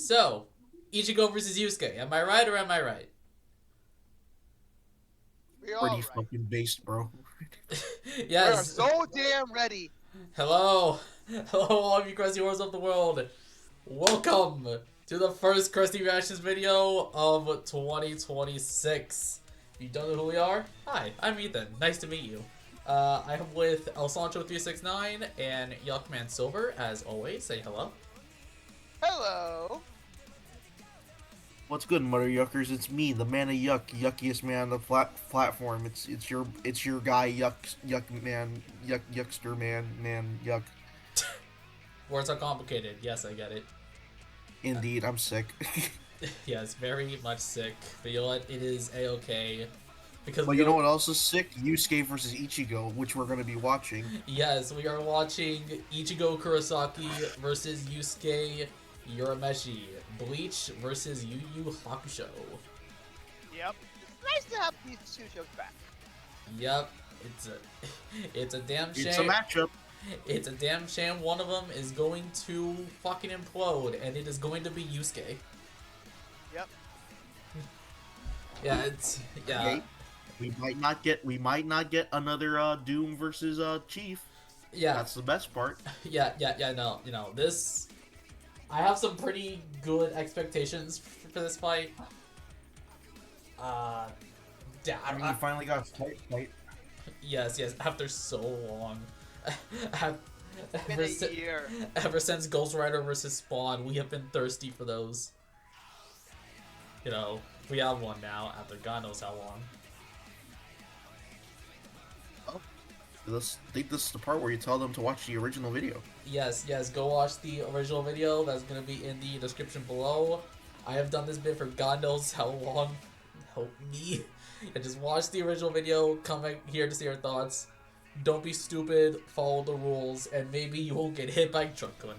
So, Ichigo versus Yusuke. Am I right or am I right? We all Pretty right. fucking based, bro. We are Yes. so damn ready. Hello. Hello, all of you Crusty Wars of the world. Welcome to the first Crusty Reactions video of 2026. If you don't know who we are, hi, I'm Ethan. Nice to meet you. I am with Elsancho369 and Yuck-Man Silver, as always. Say hello. Hello. What's good, Mother Yuckers? It's me, the man of Yuck, yuckiest man on the platform. It's your guy, Yuck man, Yuckster man, Yuck. Words are complicated. Yes, I get it. Indeed, I'm sick. Yes, very much sick. But you know what? It is a-okay. Because But you know what else is sick? Yusuke versus Ichigo, which we're gonna be watching. Yes, we are watching Ichigo Kurosaki versus Yusuke Urameshi. Bleach versus Yu Yu Hakusho. Yep. It's nice to have these two shows back. Yep, it's a damn shame. It's a matchup. It's a damn shame one of them is going to fucking implode, and it is going to be Yusuke. Yep. Yeah, it's yeah. Okay. We might not get another Doom versus Chief. Yeah, That's the best part. yeah. No, this. I have some pretty good expectations for this fight. Yeah, I mean, you finally got a fight. Yes, after so long. Been a year. Ever since Ghost Rider versus Spawn, we have been thirsty for those. You know, we have one now after God knows how long. I think this is the part where you tell them to watch the original video. Yes, go watch the original video. That's gonna be in the description below. I have done this bit for God knows how long. Help me. And just watch the original video, come back here to see our thoughts. Don't be stupid, follow the rules, and maybe you won't get hit by Trunkun.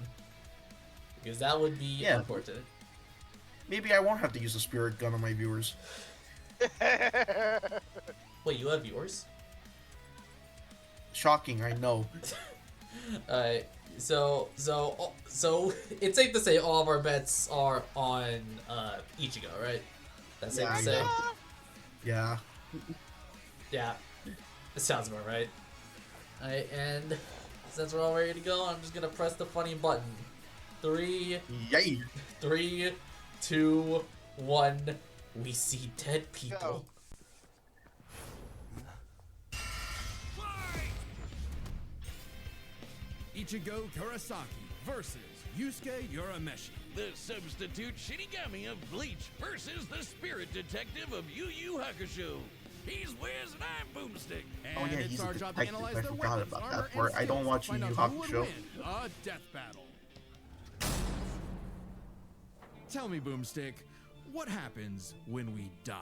Because that would be unfortunate. Maybe I won't have to use a spirit gun on my viewers. Wait, you have viewers? Shocking, I know. Alright, so it's safe to say all of our bets are on Ichigo, right? That's safe to say? Yeah. Yeah, it sounds about right. Alright, and since we're all ready to go, I'm just gonna press the funny button. Yay! 3, 2, 1. We see dead people. Go. Ichigo Kurosaki versus Yusuke Urameshi. The substitute Shinigami of Bleach versus the spirit detective of Yu Yu Hakusho. He's Wiz and I'm Boomstick. Oh yeah, It's he's our a job to detective. analyze I their forgot weapons, about armor, that part. and I don't skills watch to find Yu Yu out who would Hakusho. win a death battle. Tell me, Boomstick, what happens when we die?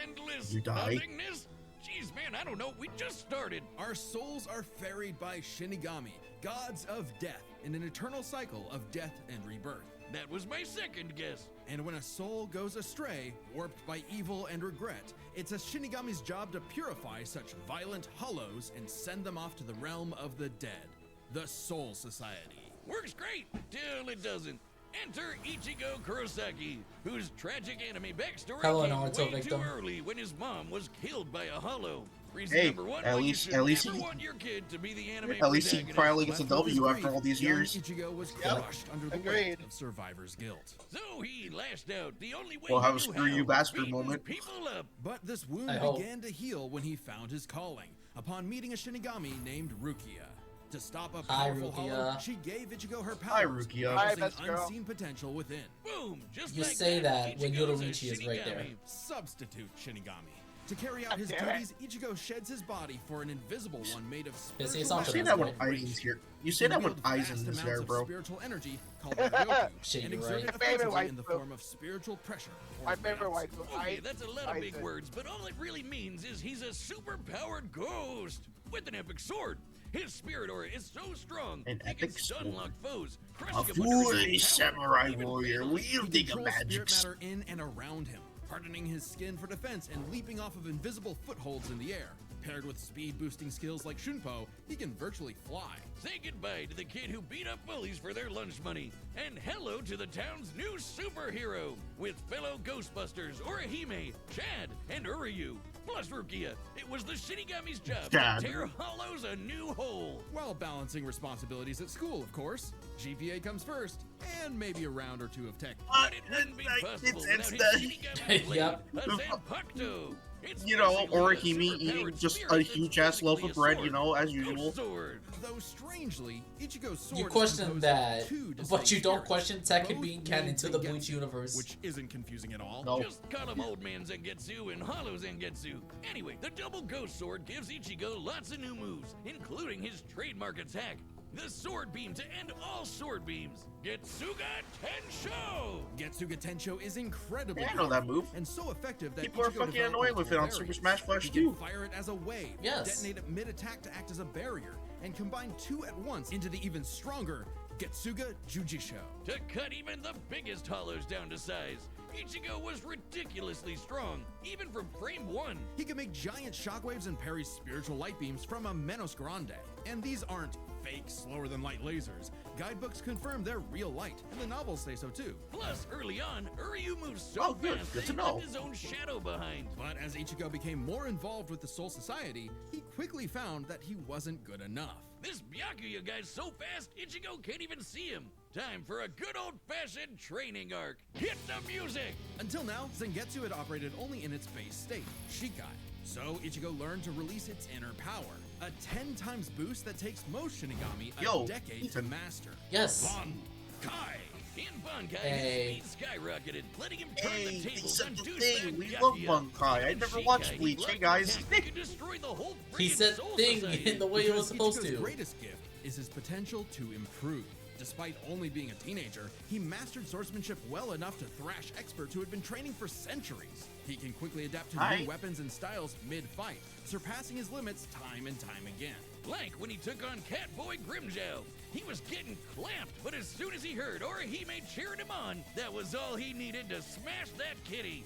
Endless You die? nothingness? Jeez, man, I don't know. We just started. Our souls are ferried by Shinigami, gods of death, in an eternal cycle of death and rebirth. That was my second guess. And when a soul goes astray, warped by evil and regret, it's a Shinigami's job to purify such violent hollows and send them off to the realm of the dead, the Soul Society. Works great till it doesn't. Enter Ichigo Kurosaki, whose tragic anime backstory Hello, came Naruto way victim. too early when his mom was killed by a hollow. Reason Hey, number one, at why least- you at should least never he- want your kid to be the anime At least he protagonist. finally gets a Left with his W after grief, all these young years. Ichigo was Yep. crushed under the Agreed. weight of survivor's guilt. So he lashed out the only way We'll have he a knew screw how, you bastard beating moment. people up. But this wound I hope. began to heal when he found his calling, upon meeting a Shinigami named Rukia. To stop a Hi, powerful hollow, Rukia. she gave Ichigo her Hi, powers, Rukia. Hi, harnessing best girl. unseen potential within. Boom! Just You like say that when Ichigo's a Yoruichi is right there. Shinigami. Substitute Shinigami. To carry out God his damn it. duties, Ichigo sheds his body for an invisible one made of Yes, he's spiritual also You say That's that when right. Aizen's here. You say that when Aizen is there, bro. Spiritual energy called Ryoku, Shit, and you're exerted right. My favorite effectively in the waifu. form of spiritual pressure. or My favorite rams. wife. Okay, that's a lot of big Aizen. words, but all it really means is he's a super-powered ghost with an epic sword. His spirit aura is so strong, An he can epic stun-lock foes, A crushing them under his foolish power, samurai even warrior fatally- He wielding a controls magic spirit matter in and around him, hardening his skin for defense and leaping off of invisible footholds in the air. Paired with speed-boosting skills like Shunpo, he can virtually fly. Say goodbye to the kid who beat up bullies for their lunch money, and hello to the town's new superhero, with fellow Ghostbusters Orihime, Chad, and Uryu. Plus Rukia, it was the Shinigami's job Chad. to tear Hollows a new hole. While balancing responsibilities at school, of course. GPA comes first, and maybe a round or two of tech. But it wouldn't be possible without his Shinigami blade, Yep. a Zanpakuto. It's You know, basically a Orihime eating superpowered just spirit a that's huge ass loaf of basically a bread, sword. you know, as Ghost usual. sword. Though strangely, Ichigo's sword You is question composed that, of two but distinct you don't spirits, question Tekken both being canon named to the Zangetsu, Bleach universe. which isn't confusing at all. No. Just call him Old Man Zangetsu and Hollow Zangetsu. Anyway, the double ghost sword gives Ichigo lots of new moves, including his trademark attack, the sword beam to end all sword beams. Getsuga Tensho! Getsuga Tensho is incredibly Yeah, I know that powerful move. and so effective that People are Ichigo fucking developed annoying with it on variants. Super Smash Bros. He 2. can fire it as a wave, Yes. detonate it mid-attack to act as a barrier, and combine two at once into the even stronger Getsuga Jujisho. To cut even the biggest hollows down to size, Ichigo was ridiculously strong, even from frame 1. He can make giant shockwaves and parry spiritual light beams from a Menos Grande. And these aren't fake, slower-than-light lasers. Guidebooks confirm they're real light, and the novels say so too. Plus, early on, Uryu moves so Oh, good. fast Good that to he know. left his own shadow behind. But as Ichigo became more involved with the Soul Society, he quickly found that he wasn't good enough. This Byakuya guy's so fast, Ichigo can't even see him. Time for a good old-fashioned training arc. Hit the music! Until now, Zangetsu had operated only in its base state, Shikai. So Ichigo learned to release its inner power, a 10 times boost that takes most Shinigami a Yo, decade to Ethan. master. Yes. Bankai! In Bankai, Hey. his speed skyrocketed, letting him turn Hey, the they tables said on the douchebag thing. We Byakuya. love Bankai. I In never Shikai, watched he Bleach. Hey, loved guys. to attack and destroy the whole He friggin' said Soul thing Society. in the way it was Because supposed Ichigo's to. greatest gift is his potential to improve. Despite only being a teenager, he mastered swordsmanship well enough to thrash experts who had been training for centuries. He can quickly adapt to Hi. new weapons and styles mid-fight, surpassing his limits time and time again. Like when he took on Catboy Grimjow. He was getting clamped, but as soon as he heard Orihime cheering him on, that was all he needed to smash that kitty.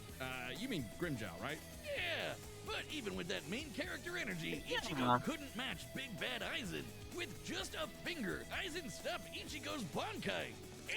You mean Grimjow, right? Yeah, but even with that main character energy, Yeah. Ichigo couldn't match Big Bad Aizen. With just a finger, Aizen stopped Ichigo's Bankai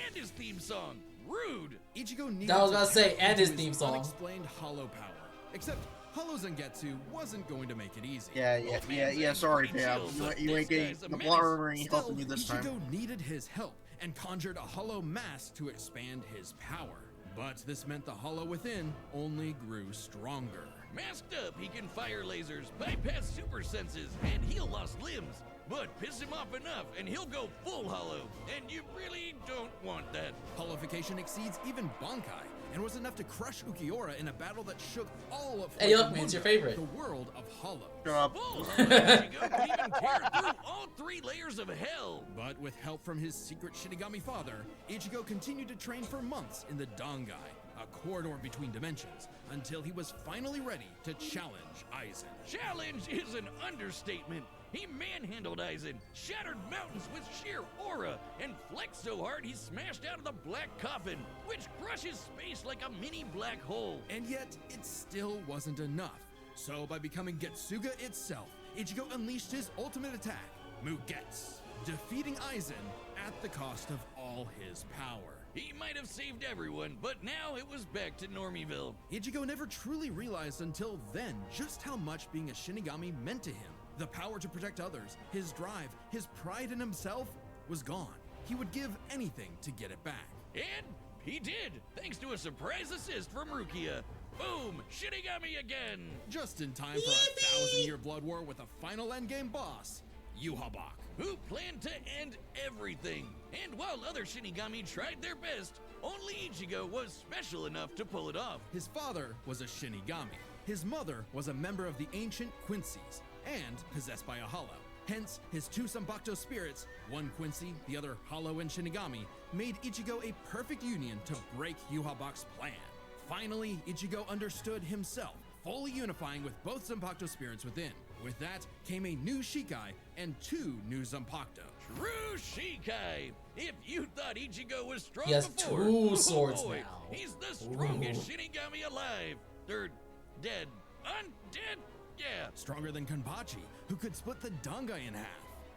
and his theme song. Rude! Ichigo needed That was to about to say, tap and into his theme song. Unexplained hollow power. Except Hollow Zangetsu wasn't going to make it easy. Yeah. Sorry, Pretty Pam. chill, but You this ain't getting guy's a the menace. plot armor ain't Still, helping you this Ichigo time. needed his help and conjured a hollow mask to expand his power. But this meant the hollow within only grew stronger. Masked up, he can fire lasers, bypass super senses, and heal lost limbs. But piss him off enough, and he'll go full hollow. And you really don't want that. Hollowification exceeds even Bankai, and was enough to crush Ukiura in a battle that shook all of Hey, Fortune Yuck-Man, it's your Mundo, favorite. the world of Hollow. Shut up. Full hollow Ichigo could even tear through all 3 layers of hell. But with help from his secret Shinigami father, Ichigo continued to train for months in the Dangai, a corridor between dimensions, until he was finally ready to challenge Aizen. Challenge is an understatement. He manhandled Aizen, shattered mountains with sheer aura, and flexed so hard he smashed out of the black coffin, which crushes space like a mini black hole. And yet, it still wasn't enough. So by becoming Getsuga itself, Ichigo unleashed his ultimate attack, Mugetsu, defeating Aizen at the cost of all his power. He might have saved everyone, but now it was back to Normieville. Ichigo never truly realized until then just how much being a Shinigami meant to him. The power to protect others, his drive, his pride in himself was gone. He would give anything to get it back. And he did, thanks to a surprise assist from Rukia. Boom! Shinigami again! Just in time for a 1,000-year blood war with a final endgame boss, Yuhabak. Who planned to end everything. And while other Shinigami tried their best, only Ichigo was special enough to pull it off. His father was a Shinigami. His mother was a member of the ancient Quincy's and possessed by a hollow. Hence, his 2 Zanpakuto spirits, one Quincy, the other hollow and Shinigami, made Ichigo a perfect union to break Yuhabak's plan. Finally, Ichigo understood himself, fully unifying with both Zanpakuto spirits within. With that came a new Shikai and 2 new Zanpakuto. True Shikai! If you thought Ichigo was strong He has before, 2 oh swords boy, now. he's the strongest Shinigami alive. They're dead. Undead? yeah. Stronger than Kenpachi, who could split the Dangai in half.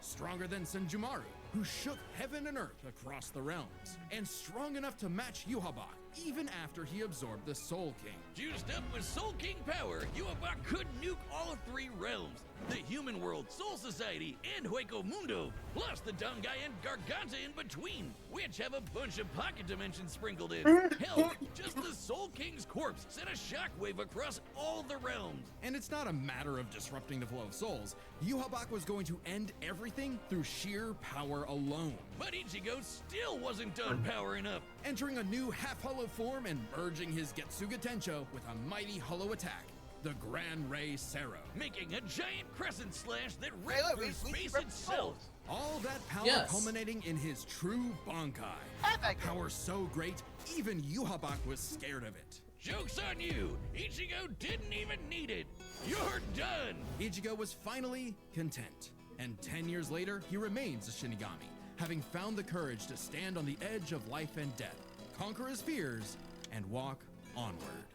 Stronger than Senjumaru, who shook heaven and earth across the realms. And strong enough to match Yuhabak, even after he absorbed the Soul King. Juiced up with Soul King power, Yuhabak could nuke all 3 realms. The human world, Soul Society, and Hueco Mundo, plus the Dangai and Garganta in between, which have a bunch of pocket dimensions sprinkled in. Hell, just the Soul King's corpse sent a shockwave across all the realms. And it's not a matter of disrupting the flow of souls. Yuhabak was going to end everything through sheer power alone. But Ichigo still wasn't done powering up. Entering a new half-hollow form and merging his Getsuga Tensho with a mighty hollow attack, the Gran Ray Sero. Making a giant crescent slash that Hey, ripped look, through we space ripped itself. souls. All that power Yes. culminating in his true Bankai. How'd that go? Power so great, even Yuhabak was scared of it. Joke's on you! Ichigo didn't even need it! You're done! Ichigo was finally content. And 10 years later, he remains a Shinigami, having found the courage to stand on the edge of life and death, conquer his fears, and walk onward.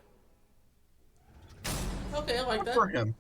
Okay, I like Good that. for him.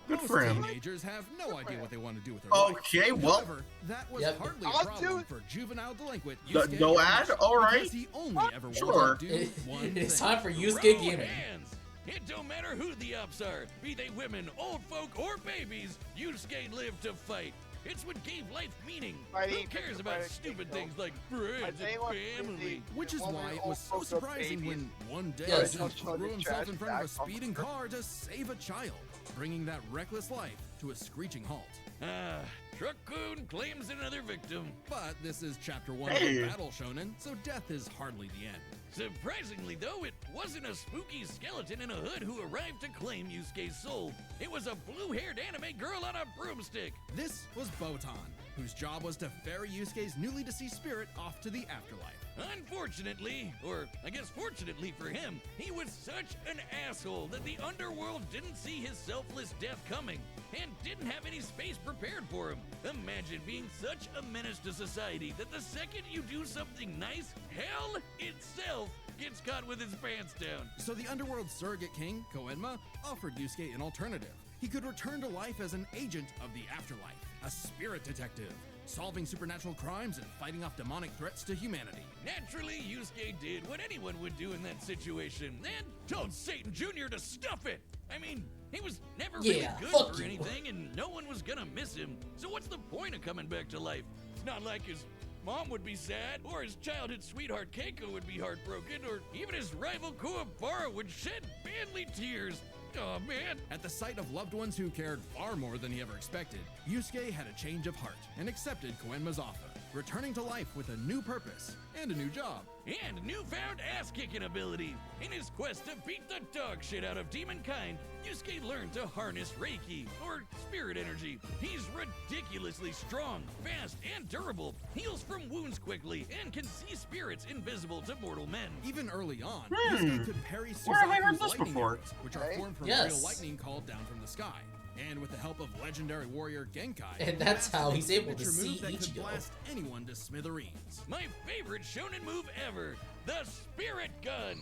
Good Most for him. teenagers have no idea what they want to do with their life. Okay, well. However, that was Yep. hardly a I'll problem do- for juvenile delinquent No- Yusuke no Urameshi, ad? Alright. because he only ever Sure. wanted to do one It's thing. time for Yusuke Throw Gaming. hands! It don't matter who the ops are, be they women, old folk, or babies, Yusuke lived to fight. It's what gave life meaning. Fighting Who cares for about the stupid kingdom. things like friends and anyone family? Which is Woman, why it old was so folk, or surprising babies. when one day Yes. he Don't show threw the himself in trash front of a back on speeding her. car to save a child, bringing that reckless life to a screeching halt. Ah, Truck-kun claims another victim. But this is chapter 1 Hey. of Battle Shonen, so death is hardly the end. Surprisingly, though, it wasn't a spooky skeleton in a hood who arrived to claim Yusuke's soul. It was a blue-haired anime girl on a broomstick. This was Botan, whose job was to ferry Yusuke's newly deceased spirit off to the afterlife. Unfortunately, or I guess fortunately for him, he was such an asshole that the underworld didn't see his selfless death coming and didn't have any space prepared for him. Imagine being such a menace to society that the second you do something nice, hell itself gets caught with his pants down. So the underworld surrogate king, Koenma, offered Yusuke an alternative. He could return to life as an agent of the afterlife, a spirit detective, solving supernatural crimes and fighting off demonic threats to humanity. Naturally, Yusuke did what anyone would do in that situation and told Satan Jr. to stuff it. I mean, he was never really Yeah, good fuck for you. anything and no one was gonna miss him. So what's the point of coming back to life? It's not like his mom would be sad, or his childhood sweetheart Keiko would be heartbroken, or even his rival Kuwabara would shed manly tears. Oh man. At the sight of loved ones who cared far more than he ever expected, Yusuke had a change of heart and accepted Koenma's offer, returning to life with a new purpose and a new job. And newfound ass-kicking ability. In his quest to beat the dog shit out of demonkind, Yusuke learned to harness Reiki, or spirit energy. He's ridiculously strong, fast, and durable, heals from wounds quickly, and can see spirits invisible to mortal men. Even early on, Yusuke could parry Where have I heard Suzaku's this lightning before? arrows, which are Right? formed from Yes. real lightning called down from the sky. And with the help of legendary warrior Genkai, And that's how he's able to signature see move that could Ichigo. blast anyone to smithereens. My favorite shonen move ever, the Spirit Gun.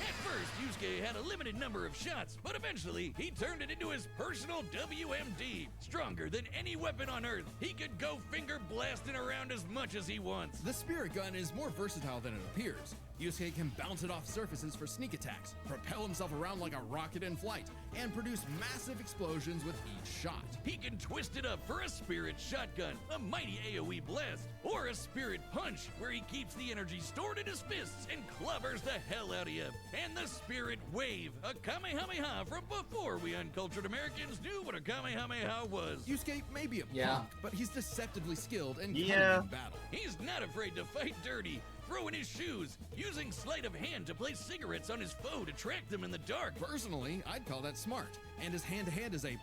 At first, Yusuke had a limited number of shots, but eventually he turned it into his personal WMD. Stronger than any weapon on Earth, he could go finger blasting around as much as he wants. The spirit gun is more versatile than it appears. Yusuke can bounce it off surfaces for sneak attacks, propel himself around like a rocket in flight, and produce massive explosions with each shot. He can twist it up for a Spirit Shotgun, a mighty AoE blast, or a Spirit Punch, where he keeps the energy stored in his fists and clobbers the hell out of you. And the Spirit Wave, a Kamehameha from before we uncultured Americans knew what a Kamehameha was. Yusuke may be a Yeah. punk, but he's deceptively skilled and cunning Yeah. in battle. He's not afraid to fight dirty, throwing his shoes, using sleight of hand to place cigarettes on his foe to track them in the dark. Personally, I'd call that smart. And his hand-to-hand is A+.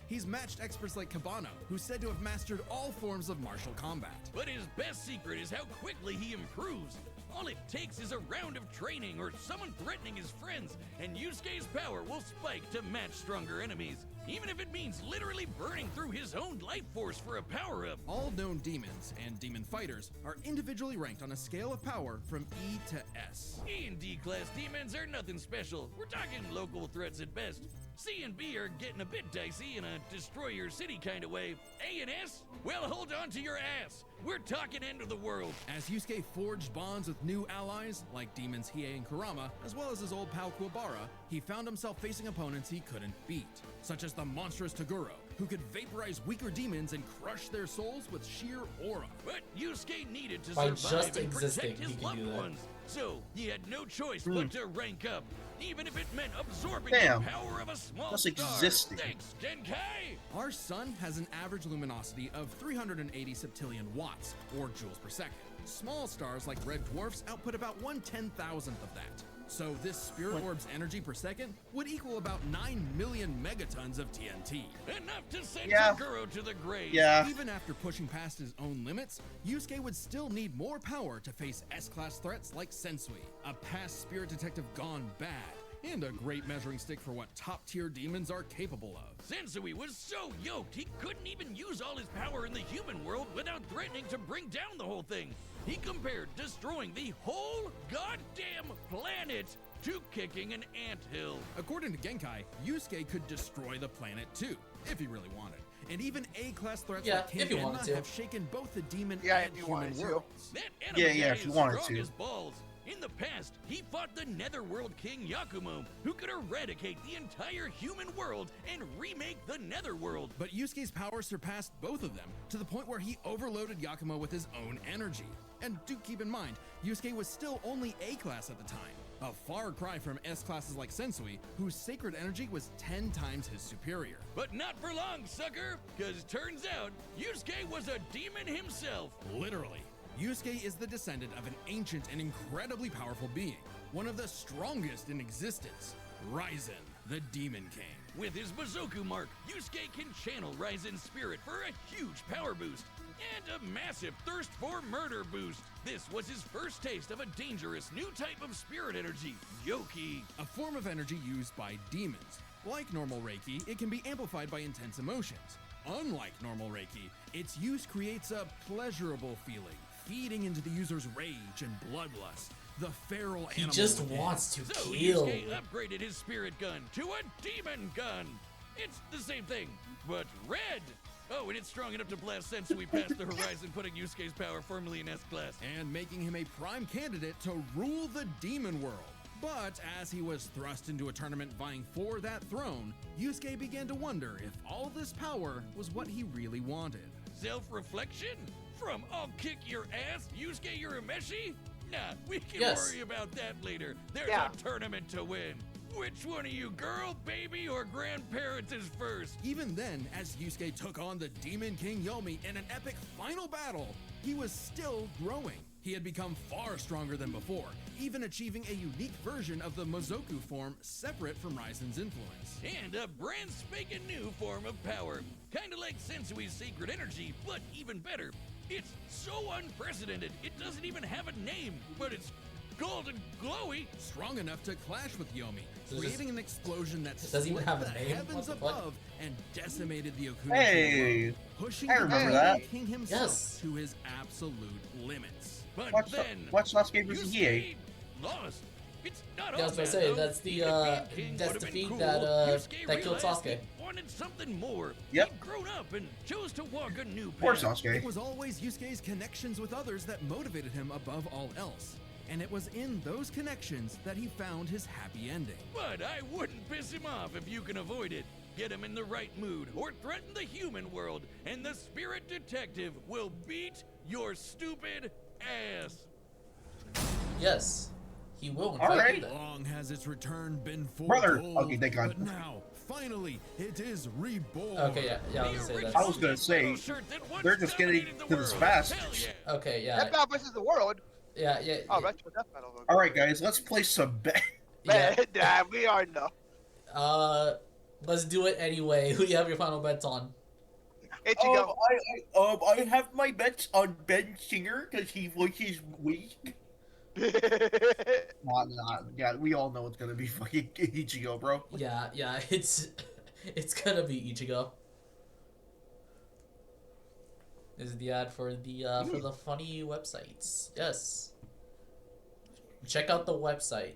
He's matched experts like Kabano, who's said to have mastered all forms of martial combat. But his best secret is how quickly he improves. All it takes is a round of training or someone threatening his friends, and Yusuke's power will spike to match stronger enemies, even if it means literally burning through his own life force for a power-up. All known demons and demon fighters are individually ranked on a scale of power from E to S. E and D class demons are nothing special. We're talking local threats at best. C and B are getting a bit dicey in a destroy your city kind of way. A and S? Well, hold on to your ass. We're talking end of the world. As Yusuke forged bonds with new allies, like demons Hiei and Kurama, as well as his old pal Kuwabara, he found himself facing opponents he couldn't beat, such as the monstrous Toguro, who could vaporize weaker demons and crush their souls with sheer aura. But Yusuke needed to By survive just and existing, protect he his can loved do that. ones. So he had no choice but to rank up, even if it meant absorbing Damn. the power of a small Just star. existing. Thanks, Genkai! Our sun has an average luminosity of 380 septillion watts, or joules per second. Small stars like red dwarfs output about 1/10,000th of that. So this spirit orb's energy per second would equal about 9 million megatons of TNT. Enough to send Yeah. Toguro to the grave. Yeah. Even after pushing past his own limits, Yusuke would still need more power to face S-class threats like Sensui, a past spirit detective gone bad, and a great measuring stick for what top-tier demons are capable of. Sensui was so yoked he couldn't even use all his power in the human world without threatening to bring down the whole thing. He compared destroying the whole goddamn planet to kicking an anthill. According to Genkai, Yusuke could destroy the planet too, if he really wanted. And even A-class threats Yeah, like King if he wanted Enma to. have shaken both the demon Yeah, and if he human wanted to. worlds. That Yeah, anime yeah, guy if you is wanted strong to. as balls. In the past, he fought the Netherworld King Yakumo, who could eradicate the entire human world and remake the Netherworld. But Yusuke's power surpassed both of them to the point where he overloaded Yakumo with his own energy. And do keep in mind, Yusuke was still only A-class at the time, a far cry from S-classes like Sensui, whose sacred energy was 10 times his superior. But not for long, sucker, because turns out Yusuke was a demon himself. Literally. Yusuke is the descendant of an ancient and incredibly powerful being, one of the strongest in existence, Ryzen, the Demon King. With his Bazoku mark, Yusuke can channel Raizen's spirit for a huge power boost and a massive thirst for murder boost. This was his first taste of a dangerous new type of spirit energy, Yoki. A form of energy used by demons. Like normal Reiki, it can be amplified by intense emotions. Unlike normal Reiki, its use creates a pleasurable feeling, feeding into the user's rage and bloodlust. The feral He animal just within. wants to So kill. Yusuke upgraded his spirit gun to a demon gun. It's the same thing, but red. Oh, and it's strong enough to blast Sensui past the horizon, putting Yusuke's power firmly in S-class. And making him a prime candidate to rule the demon world. But as he was thrust into a tournament vying for that throne, Yusuke began to wonder if all this power was what he really wanted. Self-reflection? From I'll kick your ass, Yusuke Urameshi? Nah, we can Yes. worry about that later. There's Yeah. a tournament to win. Which one of you, girl, baby, or grandparents is first? Even then, as Yusuke took on the Demon King Yomi in an epic final battle, he was still growing. He had become far stronger than before, even achieving a unique version of the Mozoku form separate from Raizen's influence. And a brand spanking new form of power. Kinda like Sensui's sacred energy, but even better. It's so unprecedented, it doesn't even have a name, but it's golden glowy. Strong enough to clash with Yomi, So creating an explosion that doesn't even split have a the name? heavens What the fuck? above and decimated the Okuna Hey, below, pushing I the remember Demon that. King himself Yes. to his absolute limits. But watch, then watch Sasuke versus Hiei. Yusuke lost. It's not Yeah, I all was gonna bad, say, though. that's the, If being king that's would've the been feat cool, that, Yusuke that killed realized Sasuke. he wanted something more. Yep. He'd grown up and chose to walk a new Poor path. Sasuke. It was always Yusuke's connections with others that motivated him above all else. And it was in those connections that he found his happy ending. But I wouldn't piss him off if you can avoid it. Get him in the right mood or threaten the human world, and the spirit detective will beat your stupid ass. Yes, he will. In All fact, right. do that. Long has its return been Brother. foretold, Okay, thank God. but now, finally, it is reborn. Okay, yeah, I was gonna say that. I was gonna say, they're just getting to this fast. Hell yeah. Okay, Death yeah, Battle versus the world. yeah. Oh, retro Death Battle. Okay. All right, guys, let's play some bet. Yeah. Nah, we are no. Let's do it anyway. Who do you have your final bets on? Ichigo. I have my bets on Ben Singer because he's weak. Yeah, we all know it's gonna be fucking Ichigo, bro. Yeah, it's gonna be Ichigo. This is the ad for the funny websites. Yes. Check out the website,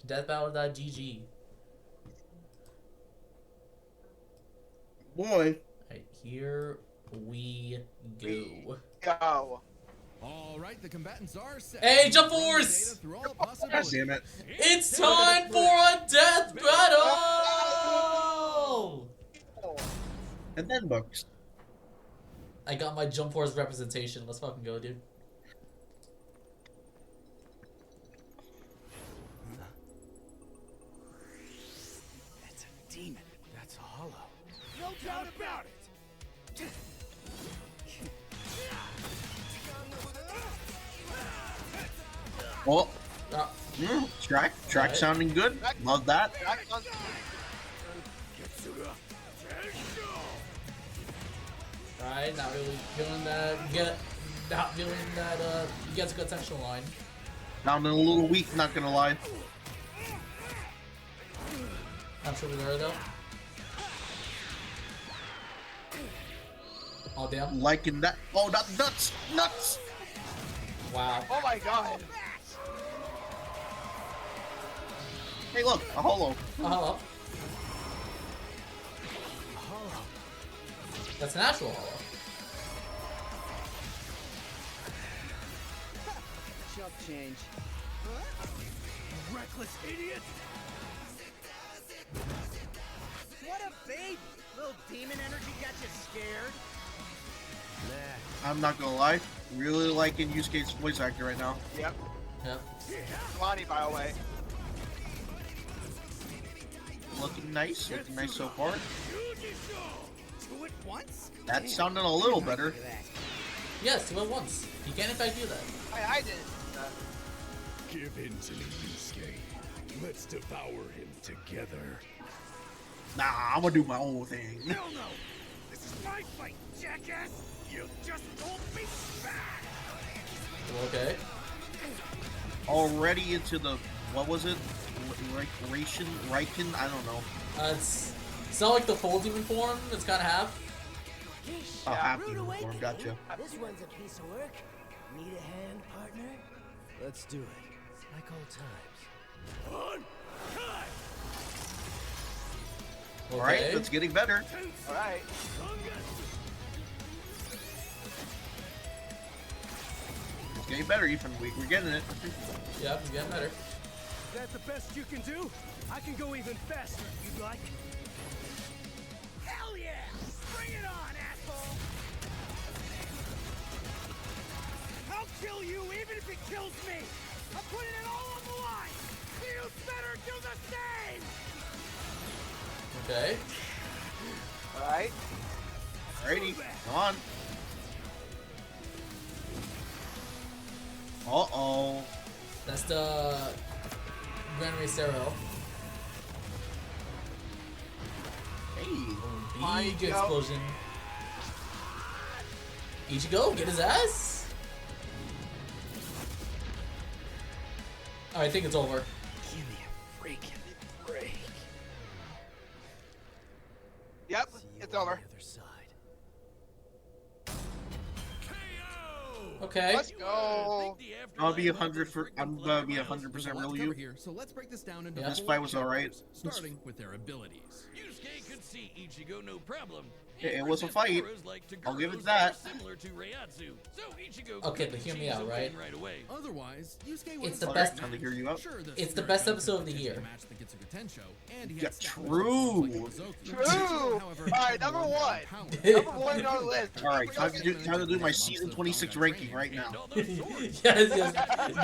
deathbattle.gg. Boy. Alright, here we go. Go. All right, the combatants are set. Hey, Jump Run the Force! data through all God possibilities. damn it. It's time for a death battle! And then books. I got my Jump Force representation. Let's fucking go, dude. That's a demon. That's a hollow. No doubt about it. Oh, Ah, track Alright. sounding good. Love that. Alright, not really feeling that. Not feeling that. You get a good tension line. Sounding a little weak, not gonna lie. I'm sure we're there though. Oh damn! Liking that. Oh, that nuts, nuts. Wow. Oh my god. Hey, look, a holo. Oh, that's natural. Hollow. Chump change. Reckless idiot! What a baby! Little demon energy got you scared. I'm not gonna lie. Really liking Yusuke's voice actor right now. Yep. Yep. Lonnie, by the way. Looking nice so far. Two at once? That's sounding a little better. Look at that. Yes, do it once. You can in fact do that. I did. Give in to me, Yusuke. Let's devour him together. Nah, I'm gonna do my own thing. Hell no! This is my fight, jackass! You just told me back! Okay. Already into the, what was it? Riken? I don't know. It's not like the full demon form. It's kind of half. Oh, happy form, gotcha. This one's a piece of work. Need a hand, partner? Let's do it. Like old times. Okay. Alright, it's getting better. Alright. It's getting better, Ethan. We're getting it. Yep, it's getting better. Is that the best you can do? I can go even faster if you'd like. Hell yeah! Bring it on, asshole! I'll kill you even if it kills me! I'm putting it all on the line! You better do the same! Okay. Alright. Alrighty, come on. Uh-oh. That's the Gran Racero. Hey. Big explosion. Ichigo, get his ass. I think it's over. Give me a freaking break. Yep. It's over. Okay. Let's go. I'll be 100% real you. Here, so let's break this down into Yeah. This four fight was alright. chapters, starting with their abilities. Yusuke could see Ichigo no problem. It was a fight. I'll give it that. Similar to Reiatsu, so Ichigo Okay, couldn't but hear me change out, the right? thing right away. Otherwise, Yusuke It's the would best- Time to hear you out. Sure, the It's the spirit best gun episode of the could year. match the Getsuga Tensho, and he Yeah, had stat true. like Mizoki. True. However, Alright, number more one. power. Number one on the list. Alright, time to do my season 26 ranking right now. And all those swords. yes.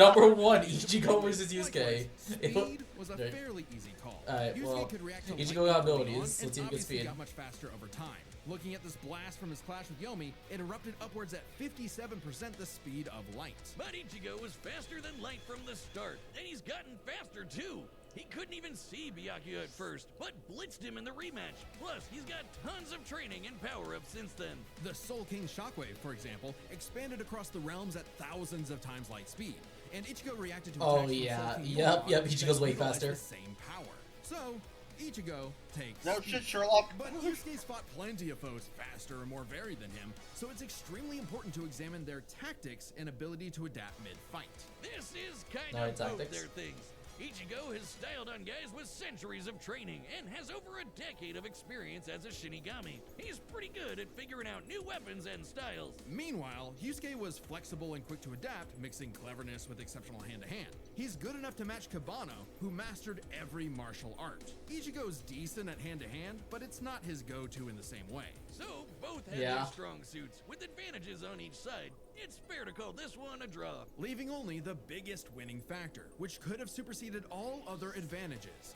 Number one, Ichigo versus Yusuke. Speed was a Right. fairly easy call. Alright, Yusuke well, could react to Ichigo lightning got early abilities. on, Let's and see who gets obviously speed. got much faster over time. Looking at this blast from his clash with Yomi, it erupted upwards at 57% the speed of light. But Ichigo was faster than light from the start, and he's gotten faster too. He couldn't even see Byakuya at first, but blitzed him in the rematch. Plus, he's got tons of training and power-ups since then. The Soul King Shockwave, for example, expanded across the realms at thousands of times light speed, and Ichigo reacted to Oh, attacks from yeah. Soul King Yep, Morlock yep, that Ichigo's way utilized faster. the same power. So, Ichigo takes No speed. shit, Sherlock. But Yusuke's fought plenty of foes faster and more varied than him, so it's extremely important to examine their tactics and ability to adapt mid-fight. This is kind Alright, of both tactics. their things. Ichigo has styled on guys with centuries of training and has over a decade of experience as a Shinigami. He's pretty good at figuring out new weapons and styles. Meanwhile, Yusuke was flexible and quick to adapt, mixing cleverness with exceptional hand-to-hand. He's good enough to match Kabano, who mastered every martial art. Ichigo's decent at hand-to-hand, but it's not his go-to in the same way. So, both have their strong suits, with advantages on each side. It's fair to call this one a draw. Leaving only the biggest winning factor, which could have superseded all other advantages: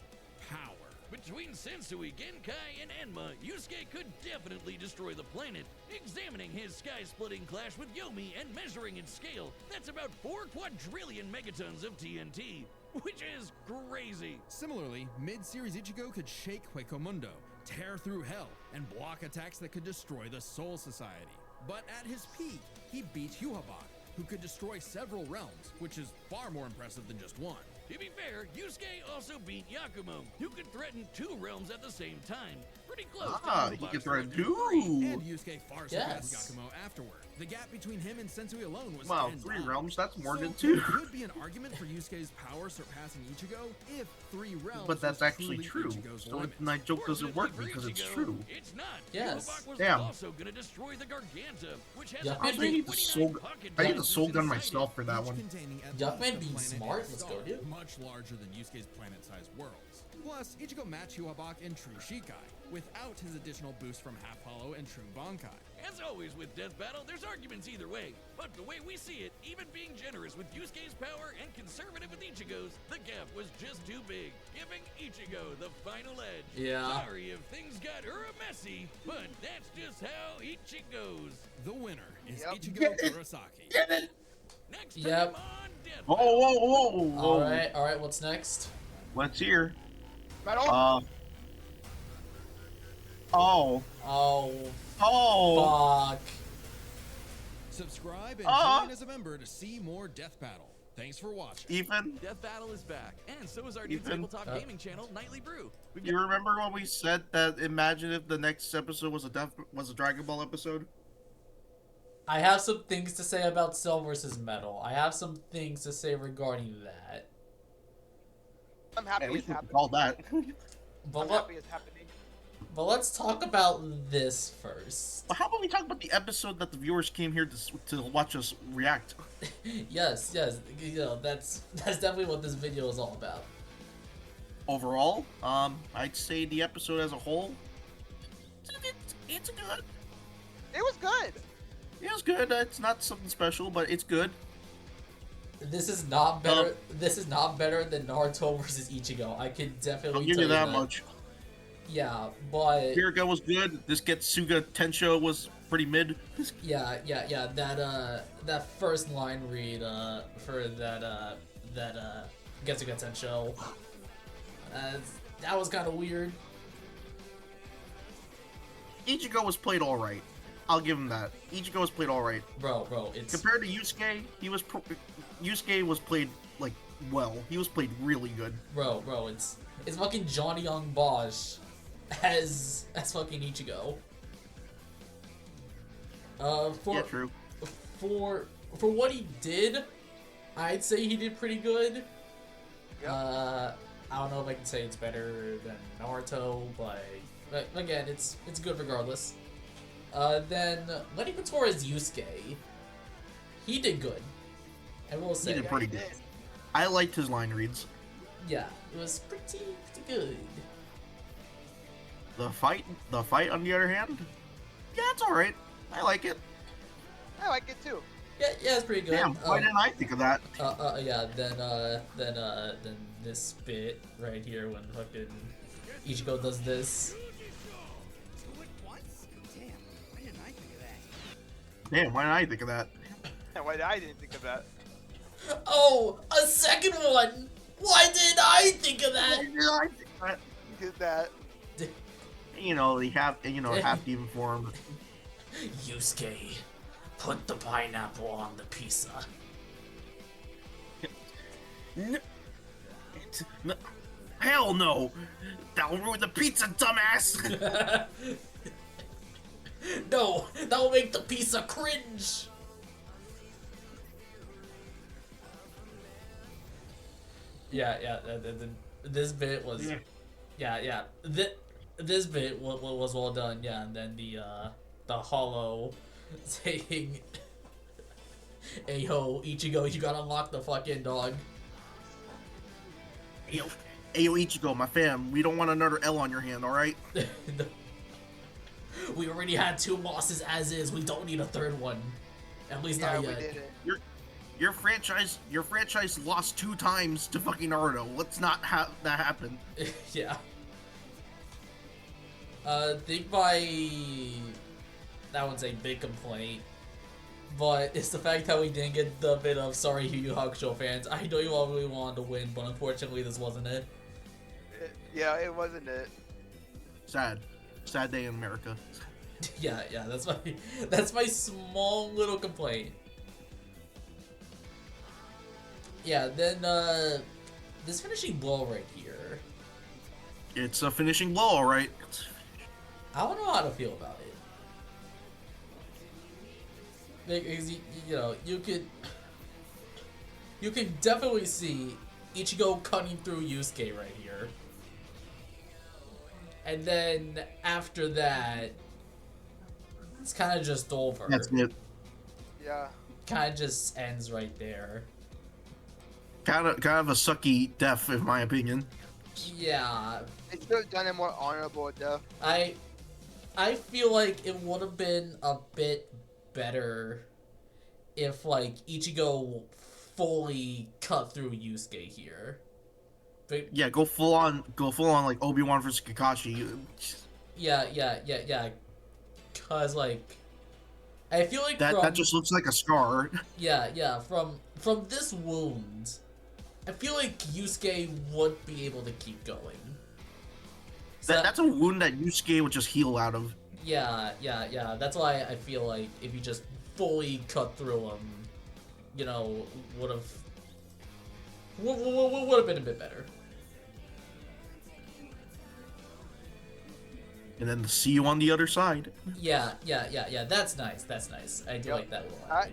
power. Between Sensui, Genkai, and Enma, Yusuke could definitely destroy the planet. Examining his sky-splitting clash with Yomi and measuring its scale, that's about 4 quadrillion megatons of TNT, which is crazy. Similarly, mid-series Ichigo could shake Huecomundo, tear through hell, and block attacks that could destroy the Soul Society. But at his peak, he beat Yuhabak, who could destroy several realms, which is far more impressive than just one. To be fair, Yusuke also beat Yakumo, who could threaten 2 realms at the same time. Pretty close to he Yuhabak's can threaten threat. 2! And Yusuke far surpassed Yakumo afterward. The gap between him and Sensui alone was Wow, 10 3 times. realms, that's more So than 2. there could be an argument for Yusuke's power surpassing Ichigo if 3 realms But that's was actually truly true. Ichigo's So limit. my joke doesn't work Fortunately for because it's Ichigo, true. It's not. Yes. Yuhabak was Damn. also gonna destroy the Garganta, which has Yeah, I need the soul. 29 pocket I need the dimensions soul gun inside myself for that Each one. containing at Yuck-Man least a being planet smart, and let's star, go, dude. much larger than Yusuke's planet-sized worlds. Plus, Ichigo matched Yuhabak in True Shikai, without his additional boost from Half Hollow and True Bankai. As always with Death Battle, there's arguments either way. But the way we see it, even being generous with Yusuke's power and conservative with Ichigo's, the gap was just too big, giving Ichigo the final edge. Yeah. Sorry if things got messy, but that's just how Ichigo's. The winner is Yep. Ichigo Kurosaki. Next Yep. time on Death Whoa, Battle. whoa, whoa, whoa. Alright, what's next? Let's hear. Metal. Oh. Oh, Oh. fuck. Subscribe and join as a member to see more Death Battle. Thanks for watching. Ethan, Death Battle is back, and so is our new Ethan? tabletop gaming channel, Nightly Brew. We've you remember when we said that imagine if the next episode was a Dragon Ball episode? I have some things to say about Cell versus Metal. I have some things to say regarding that. I'm happy Hey, we it's can happening. call that. But I'm let, happy it's happening. but let's talk about this first. Well, how about we talk about the episode that the viewers came here to watch us react? Yes, you know, that's definitely what this video is all about. Overall, I'd say the episode as a whole, it's good. It was good. It was good. It's not something special, but it's good. This is not better. This is not better than Naruto versus Ichigo. I can definitely I'll give tell you that much. Yeah, but Kirika was good. This Getsuga Tensho was pretty mid. yeah. That first line read for that Getsuga Tensho, that was kind of weird. Ichigo was played all right. I'll give him that. Ichigo was played all right. Bro, it's Compared to Yusuke, Yusuke was played like well. He was played really good. bro, it's fucking Johnny Young Bosch as fucking Ichigo. Yeah, true. For what he did, I'd say he did pretty good. I don't know if I can say it's better than Naruto, but again, it's good regardless. Then Lenny Pator as Yusuke, he did good. I will say, He did pretty good. I liked his line reads. yeah, it was pretty good. The fight, on the other hand, yeah, it's all right. I like it. I like it too. Yeah, it's pretty good. Damn, why didn't I think of that? Yeah. Then this bit right here when fucking Ichigo does this. Damn, why didn't I think of that? Why I didn't think of that? Oh, a second one! Why didn't I think of that? Why didn't I think of that? You did that. You know, they have, half even form. Yusuke, put the pineapple on the pizza. Hell no! That'll ruin the pizza, dumbass! No, that will make the pizza cringe. Yeah. This bit was, yeah. This bit was well done. Yeah, and then the hollow saying, "Hey ho, Ichigo, you gotta unlock the fucking dog." Ayo, Ichigo, my fam, we don't want another L on your hand, alright? We already had 2 losses as is. We don't need a third one. At least Yeah, not we yet. did it. Your franchise lost 2 times to fucking Naruto. Let's not have that happen. Yeah. I think that one's a big complaint, but it's the fact that we didn't get the bit of sorry Yu Yu Hakusho fans. I know you all really wanted to win, but unfortunately this wasn't it. Yeah, it wasn't it. Sad day in America. Yeah, that's my small little complaint. Yeah, then this finishing blow right here. It's a finishing blow, alright. I don't know how to feel about it. Because you can definitely see Ichigo cutting through Yusuke right here. And then after that, it's kind of just over. That's it. Yeah. Kind of just ends right there. Kind of a sucky death, in my opinion. Yeah. They should have done it more honorable, though. I feel like it would have been a bit better if like Ichigo fully cut through Yusuke here. But Yeah, go full on like Obi-Wan versus Kakashi. yeah. Cause like I feel like That just looks like a scar. Yeah. From this wound, I feel like Yusuke would be able to keep going. So That's a wound that Yusuke would just heal out of. Yeah. That's why I feel like if you just fully cut through him, would have been a bit better. And then see you on the other side. Yeah. That's nice. I do Yep. like that a lot.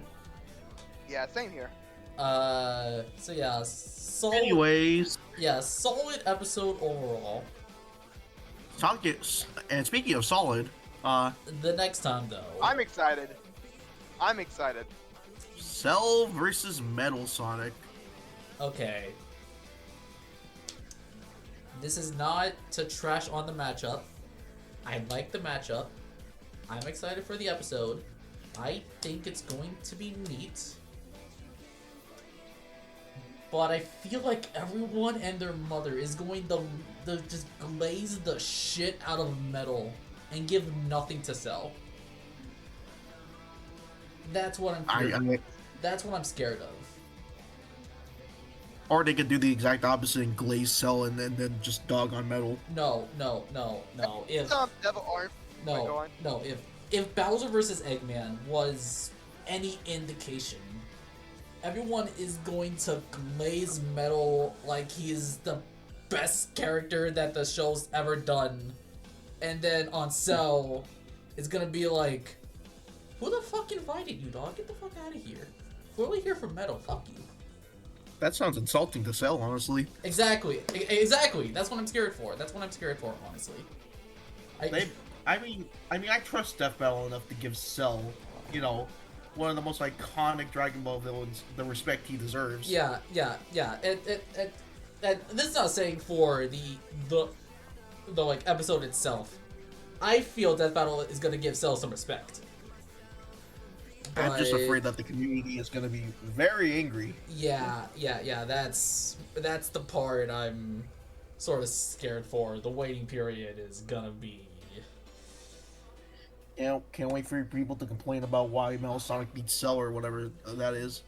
Yeah, same here. So yeah, solid. Anyways, Yeah, solid episode overall. and speaking of solid, The next time though. I'm excited. Cell versus Metal Sonic. Okay. This is not to trash on the matchup. I like the matchup. I'm excited for the episode. I think it's going to be neat. But I feel like everyone and their mother is going to just glaze the shit out of Metal and give nothing to Cell. That's what that's what I'm scared of. Or they could do the exact opposite and glaze Cell and then just dog on Metal. No. If Devil Arm. if Bowser vs. Eggman was any indication, everyone is going to glaze Metal like he's the best character that the show's ever done. And then on Cell, it's gonna be like, who the fuck invited you, dog? Get the fuck out of here. We're only here for Metal. Fuck you. That sounds insulting to Cell, honestly. Exactly. That's what I'm scared for. Honestly. I trust Death Battle enough to give Cell, one of the most iconic Dragon Ball villains the respect he deserves. Yeah. And this is not saying for the like episode itself. I feel Death Battle is gonna give Cell some respect. I'm just afraid that the community is going to be very angry. Yeah. That's the part I'm sort of scared for. The waiting period is gonna be. Can't wait for people to complain about why Metal Sonic beats Cell or whatever that is.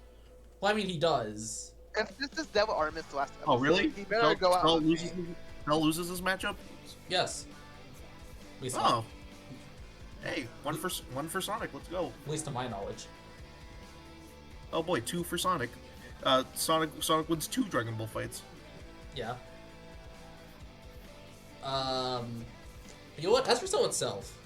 Well, I mean, he does. If this is Devil Arm's last episode, Oh, really? he better go out. Cell loses this matchup? Yes. At least, to, Hey, one for Sonic. Let's go. at least to my knowledge. Oh boy, 2 for Sonic. Sonic wins 2 Dragon Ball fights. Yeah. You know what? As for Cell itself,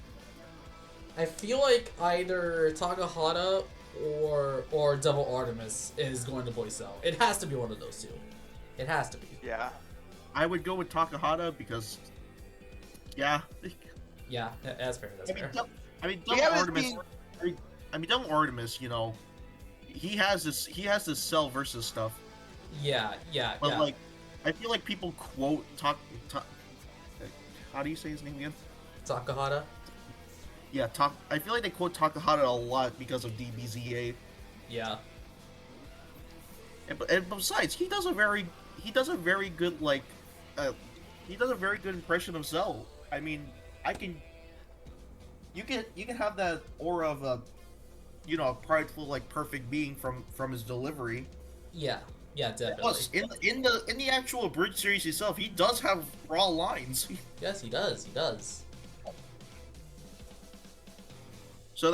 I feel like either Takahata or Devil Artemis is going to voice Cell. It has to be one of those two. It has to be. Yeah. I would go with Takahata because, yeah. Yeah, that's fair. That's fair. We haven't Artemis. seen- Dumb Artemis. You know, he has this Cell versus stuff. Yeah. But like, I feel like people quote how do you say his name again? Takahata. Yeah, I feel like they quote Takahata a lot because of DBZA. Yeah. And besides, he does a very good like, he does a very good impression of Cell. I mean, you can have that aura of a, you know, a prideful like perfect being from his delivery. Yeah, definitely. Plus, in the actual Bridge series itself, he does have raw lines. Yes, he does. So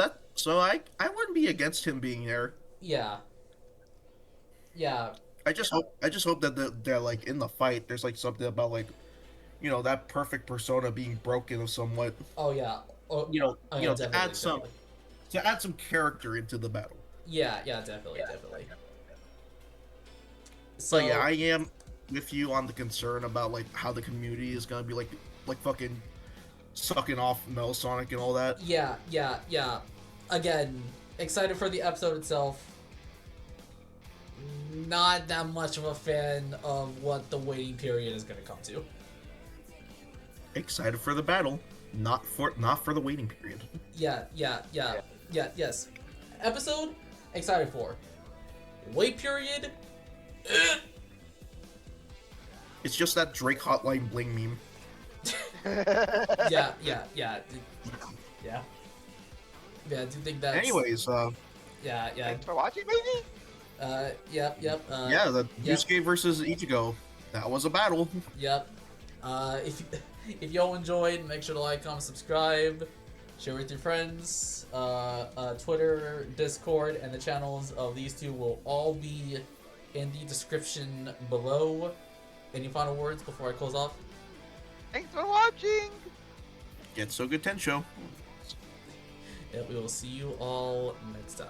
I wouldn't be against him being there. Yeah. I just hope that they're like in the fight. There's like something about like, you know, that perfect persona being broken somewhat. Oh yeah. You know, definitely, to add some character into the battle. Yeah, definitely. So But yeah, I am with you on the concern about like how the community is gonna be like fucking sucking off Metal Sonic and all that. Yeah. Again, excited for the episode itself. Not that much of a fan of what the waiting period is gonna come to. Excited for the battle, not for the waiting period. Yes. Episode, excited for. Wait period. It's just that Drake Hotline Bling meme. Yeah. I do think that's... Anyways, Yeah. Thanks for watching, maybe? Yep. yeah, the Yusuke versus Ichigo. That was a battle. Yep. If y'all enjoyed, make sure to like, comment, subscribe, share with your friends. Twitter, Discord, and the channels of these two will all be in the description below. Any final words before I close off? Thanks for watching! Get so good, Tensho. Yep, we will see you all next time.